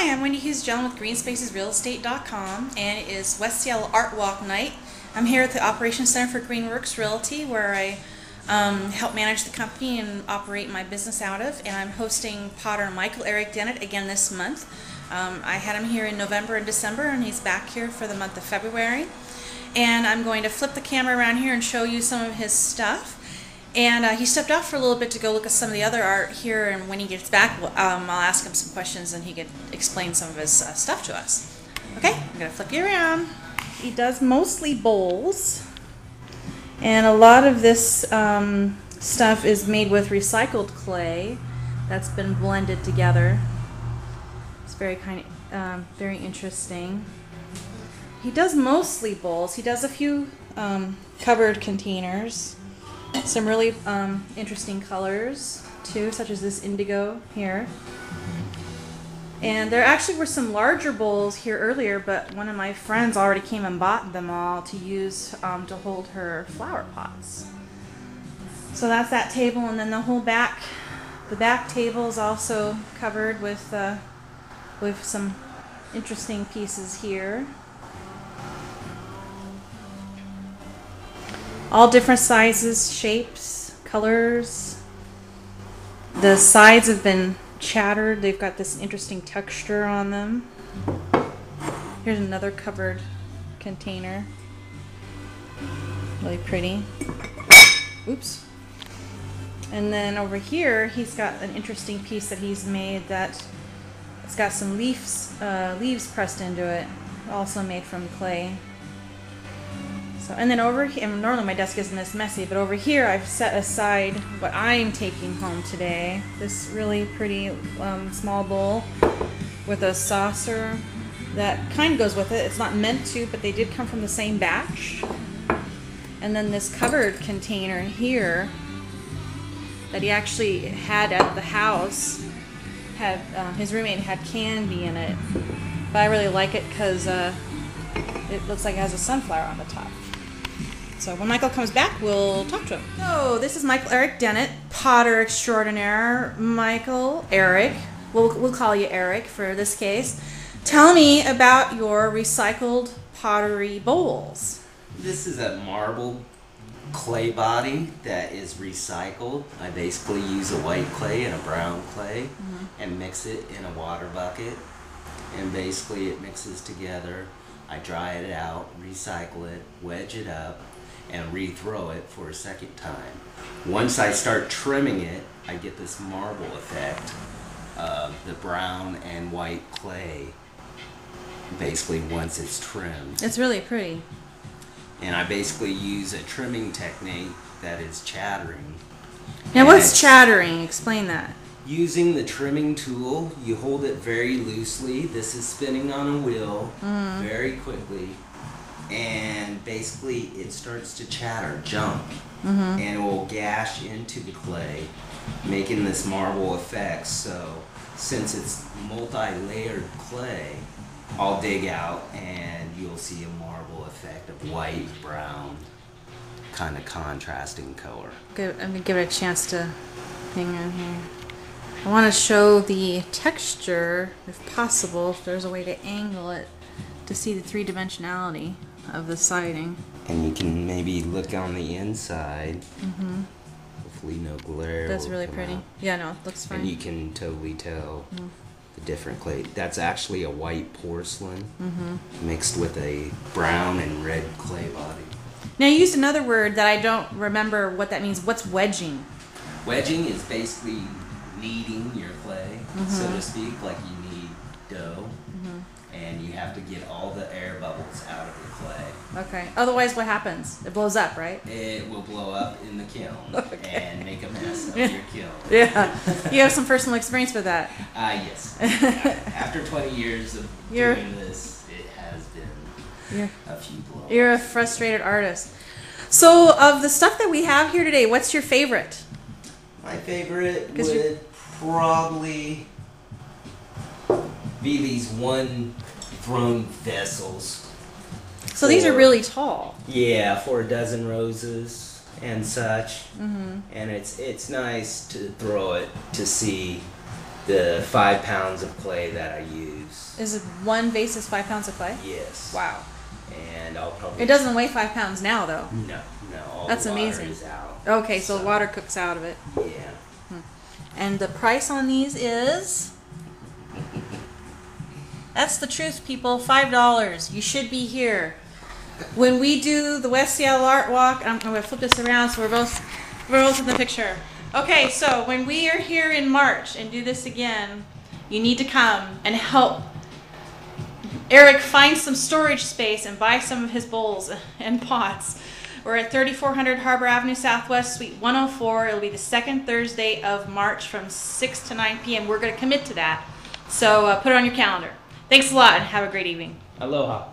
Hi, I'm Wendy Hughes-Jelen with GreenSpaces RealEstate.com, and it is West Seattle Art Walk night. I'm here at the Operations Center for GreenWorks Realty, where I help manage the company and operate my business out of, and I'm hosting Potter Michael Eric Dennett again this month. I had him here in November and December, and he's back here for the month of February. And I'm going to flip the camera around here and show you some of his stuff. And he stepped out for a little bit to go look at some of the other art here, and when he gets back, I'll ask him some questions and he can explain some of his stuff to us. Okay, I'm going to flip you around. He does mostly bowls, and a lot of this stuff is made with recycled clay that's been blended together. It's very very interesting. He does mostly bowls. He does a few covered containers. Some really interesting colors too, such as this indigo here. And there actually were some larger bowls here earlier, but one of my friends already came and bought them all to use to hold her flower pots. So that's that table, and then the whole back, the back table is also covered with some interesting pieces here. All different sizes, shapes, colors. The sides have been chattered. They've got this interesting texture on them. Here's another covered container. Really pretty. Oops. And then over here, he's got an interesting piece that he's made that it's got some leaves pressed into it, also made from clay. So, and then over here, and normally my desk isn't this messy, but over here I've set aside what I'm taking home today. This really pretty small bowl with a saucer that kind of goes with it. It's not meant to, but they did come from the same batch. And then this covered container here that he actually had at the house, had his roommate had candy in it. But I really like it because it looks like it has a sunflower on the top. So when Michael comes back, we'll talk to him. So this is Michael Eric Dennett, potter extraordinaire. Michael Eric, we'll call you Eric for this case. Tell me about your recycled pottery bowls. This is a marble clay body that is recycled. I basically use a white clay and a brown clay and mix it in a water bucket, and basically it mixes together. I dry it out, recycle it, wedge it up, and re-throw it for a second time. Once I start trimming it, I get this marble effect of the brown and white clay, basically once it's trimmed. It's really pretty. And I basically use a trimming technique that is chattering. Now what's chattering? Explain that. Using the trimming tool, you hold it very loosely. This is spinning on a wheel very quickly, and basically it starts to chatter, jump, and it will gash into the clay, making this marble effect. So since it's multi-layered clay, I'll dig out and you'll see a marble effect of white, brown, kind of contrasting color. Good. I'm going to give it a chance to hang on here. I want to show the texture, if possible, if there's a way to angle it to see the three-dimensionality of the siding. And you can maybe look on the inside. Hopefully no glare. That's really pretty. Yeah, no, it looks fine. And you can totally tell the different clay. That's actually a white porcelain mixed with a brown and red clay body. Now you used another word that I don't remember what that means. What's wedging? Wedging is basically kneading your clay, so to speak, like you knead dough, and you have to get all the air bubbles out of the clay. Okay. Otherwise, what happens? It blows up, right? It will blow up in the kiln and make a mess of your kiln. Yeah. You have some personal experience with that. Yes. After 20 years of doing this, it has been a few blow-ups. You're a frustrated artist. So, of the stuff that we have here today, what's your favorite? My favorite would probably be these one throne vessels. So these are really tall. Yeah, for a dozen roses and such. And it's nice to throw it to see the 5 pounds of clay that I use. Is it one vase is 5 pounds of clay? Yes. Wow. And I'll probably... It doesn't weigh 5 pounds now, though. No. All That's the water amazing. is out. Okay, so the water cooks out of it. Yeah. And the price on these is... That's the truth, people. $5. You should be here. When we do the West Seattle Art Walk, I'm going to flip this around so we're both in the picture. Okay, so when we are here in March and do this again, you need to come and help Eric find some storage space and buy some of his bowls and pots. We're at 3400 Harbor Avenue Southwest, Suite 104. It'll be the second Thursday of March from 6 to 9 p.m. We're going to commit to that. So put it on your calendar. Thanks a lot and have a great evening. Aloha.